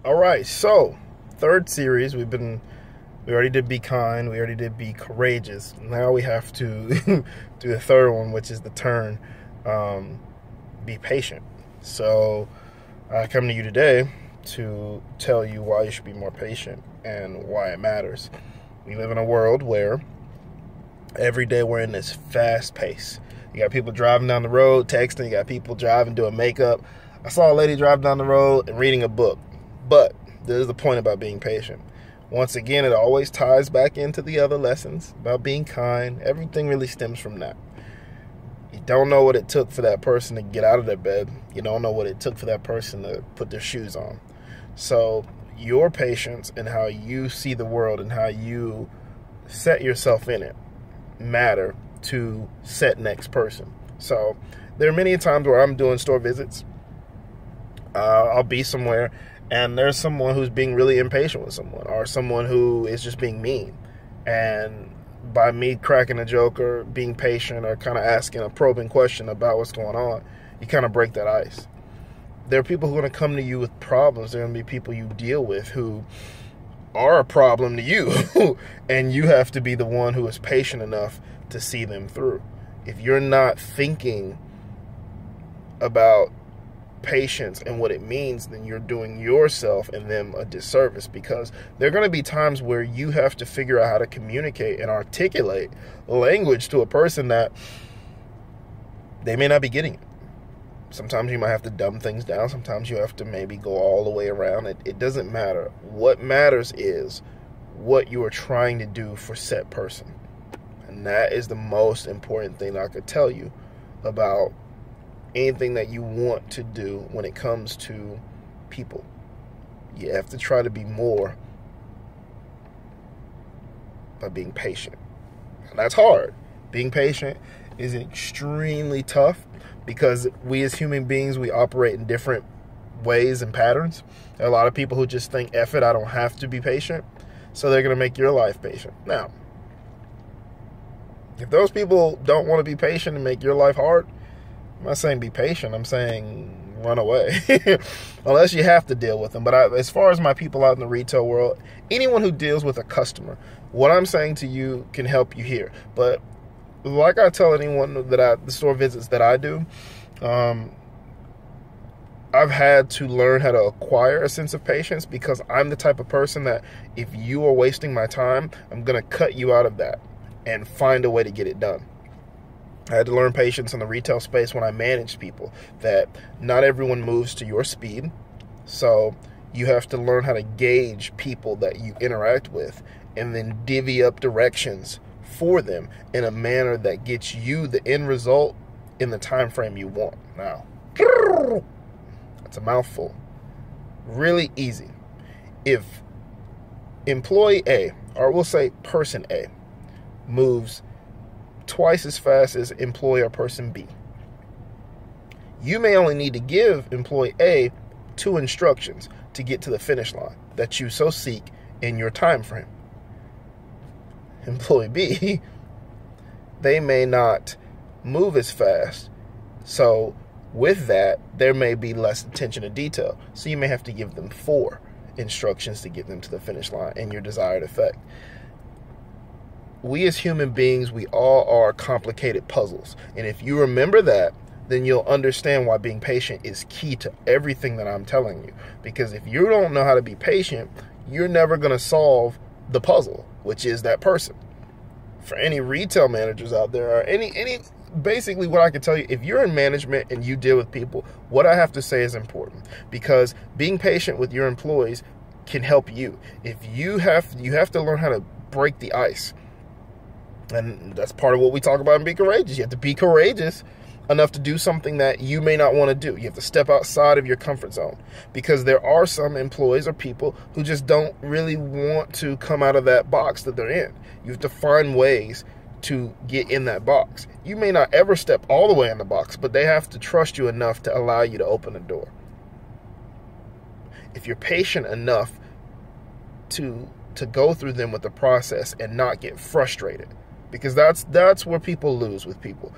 All right, so third series, we already did be kind, we already did be courageous. Now we have to do the third one, which is the turn, be patient. So I come to you today to tell you why you should be more patient and why it matters. We live in a world where every day we're in this fast pace. You got people driving down the road, texting, you got people driving, doing makeup. I saw a lady drive down the road and reading a book. But there's the point about being patient. Once again, it always ties back into the other lessons about being kind. Everything really stems from that. You don't know what it took for that person to get out of their bed. You don't know what it took for that person to put their shoes on. So your patience and how you see the world and how you set yourself in it matter to set next person. So there are many times where I'm doing store visits. I'll be somewhere and there's someone who's being really impatient with someone, or someone who is just being mean. And by me cracking a joke or being patient or kind of asking a probing question about what's going on, you kind of break that ice. There are people who are going to come to you with problems. There are going to be people you deal with who are a problem to you. And you have to be the one who is patient enough to see them through. If you're not thinking about patience and what it means, then you're doing yourself and them a disservice, because there are going to be times where you have to figure out how to communicate and articulate language to a person that they may not be getting it. Sometimes you might have to dumb things down. Sometimes you have to maybe go all the way around. It doesn't matter. What matters is what you are trying to do for said person. And that is the most important thing I could tell you about anything that you want to do when it comes to people. You have to try to be more by being patient. And that's hard. Being patient is extremely tough because we as human beings, we operate in different ways and patterns. There are a lot of people who just think, F it, I don't have to be patient. So they're going to make your life patient. Now, if those people don't want to be patient and make your life hard, I'm not saying be patient. I'm saying run away. Unless you have to deal with them. But as far as my people out in the retail world, anyone who deals with a customer, what I'm saying to you can help you here. But like I tell anyone that the store visits that I do, I've had to learn how to acquire a sense of patience, because I'm the type of person that if you are wasting my time, I'm going to cut you out of that and find a way to get it done. I had to learn patience in the retail space when I managed people, that not everyone moves to your speed. So you have to learn how to gauge people that you interact with and then divvy up directions for them in a manner that gets you the end result in the time frame you want. Now, that's a mouthful. Really easy. If employee A, or we'll say person A, moves twice as fast as employee or person B, you may only need to give employee A 2 instructions to get to the finish line that you so seek in your time frame. Employee B, they may not move as fast, so with that there may be less attention to detail, so you may have to give them 4 instructions to get them to the finish line and your desired effect. We as human beings, we all are complicated puzzles. And if you remember that, then you'll understand why being patient is key to everything that I'm telling you. Because if you don't know how to be patient, you're never going to solve the puzzle, which is that person. For any retail managers out there, or any basically what I can tell you, if you're in management and you deal with people, what I have to say is important. Because being patient with your employees can help you. If you have to learn how to break the ice. And that's part of what we talk about in Be Courageous. You have to be courageous enough to do something that you may not want to do. You have to step outside of your comfort zone, because there are some employees or people who just don't really want to come out of that box that they're in. You have to find ways to get in that box. You may not ever step all the way in the box, but they have to trust you enough to allow you to open the door. If you're patient enough to go through them with the process and not get frustrated, because that's where people lose with people.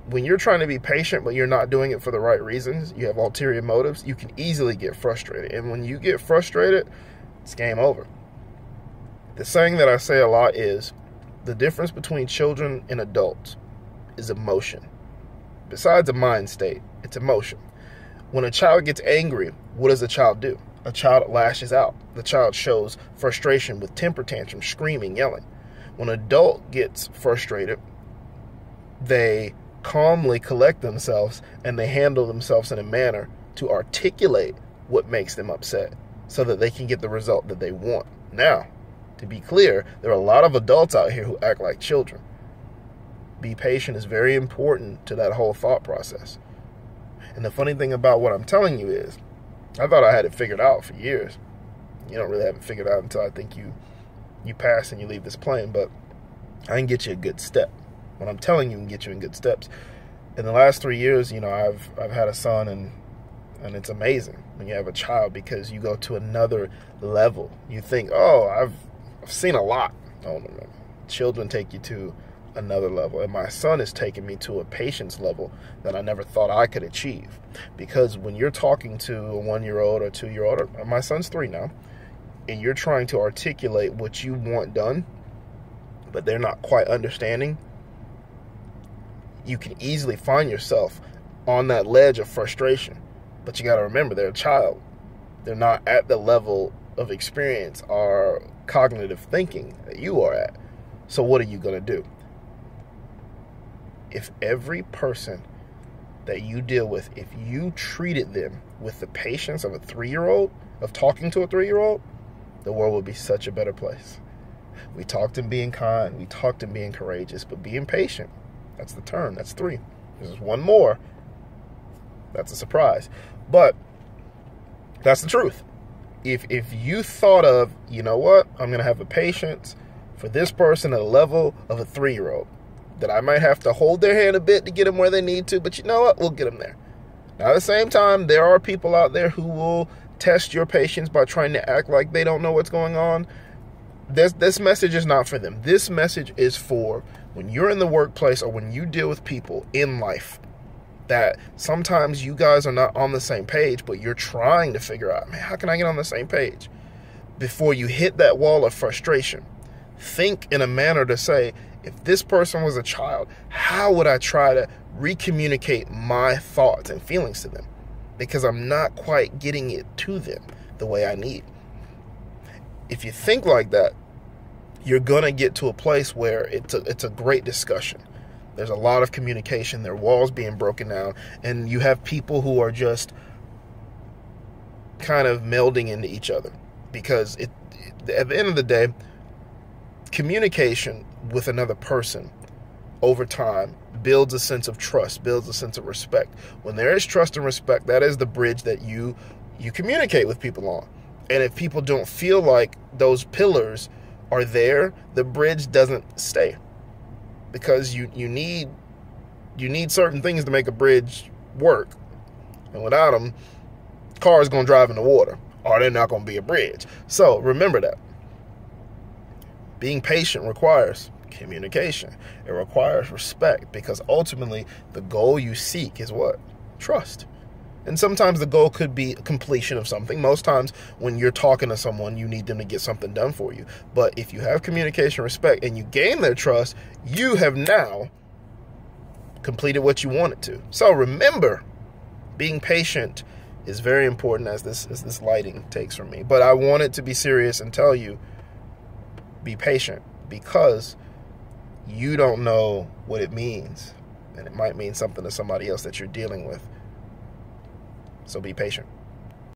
when you're trying to be patient, but you're not doing it for the right reasons, you have ulterior motives, you can easily get frustrated. And when you get frustrated, it's game over. The saying that I say a lot is, the difference between children and adults is emotion. Besides a mind state, it's emotion. When a child gets angry, what does a child do? A child lashes out. The child shows frustration with temper tantrums, screaming, yelling. When an adult gets frustrated, they calmly collect themselves and they handle themselves in a manner to articulate what makes them upset so that they can get the result that they want. Now, to be clear, there are a lot of adults out here who act like children. Be patient is very important to that whole thought process. And the funny thing about what I'm telling you is, I thought I had it figured out for years. You don't really have it figured out until I think you pass and you leave this plane, but I can get you a good step. What I'm telling you can get you in good steps. In the last 3 years, I've had a son, and it's amazing when you have a child, because you go to another level. You think, oh, I've seen a lot. Oh, no. Children take you to another level, and my son has taken me to a patience level that I never thought I could achieve. Because when you're talking to a 1-year-old or 2-year-old, or my son's 3 now, and you're trying to articulate what you want done, but they're not quite understanding, you can easily find yourself on that ledge of frustration. But you got to remember, they're a child. They're not at the level of experience or cognitive thinking that you are at. So what are you going to do? If every person that you deal with, if you treated them with the patience of a 3-year-old, of talking to a 3-year-old, the world would be such a better place. We talked in being kind, we talked in being courageous, but being patient, that's the term. That's 3. There's one more. That's a surprise. But that's the truth. If you thought of, you know what, I'm going to have a patience for this person at a level of a 3-year-old, that I might have to hold their hand a bit to get them where they need to, but you know what, we'll get them there. Now, at the same time, there are people out there who will test your patience by trying to act like they don't know what's going on. This message is not for them. This message is for when you're in the workplace or when you deal with people in life that sometimes you guys are not on the same page, but you're trying to figure out, man, how can I get on the same page? Before you hit that wall of frustration, think in a manner to say, if this person was a child, how would I try to recommunicate my thoughts and feelings to them? Because I'm not quite getting it to them the way I need. If you think like that, you're going to get to a place where it's a great discussion. There's a lot of communication. There are walls being broken down. And you have people who are just kind of melding into each other. Because at the end of the day, communication with another person over time builds a sense of trust, builds a sense of respect. When there is trust and respect, that is the bridge that you communicate with people on. And if people don't feel like those pillars are there, the bridge doesn't stay. Because you need certain things to make a bridge work. And without them, cars going to drive in the water, or they're not going to be a bridge. So remember that. Being patient requires communication. It requires respect, because ultimately the goal you seek is what? Trust. And sometimes the goal could be completion of something. Most times when you're talking to someone, you need them to get something done for you. But if you have communication, respect, and you gain their trust, you have now completed what you wanted to. So remember, being patient is very important, as this lighting takes from me. But I wanted to be serious and tell you, be patient, because you don't know what it means. And it might mean something to somebody else that you're dealing with. So be patient.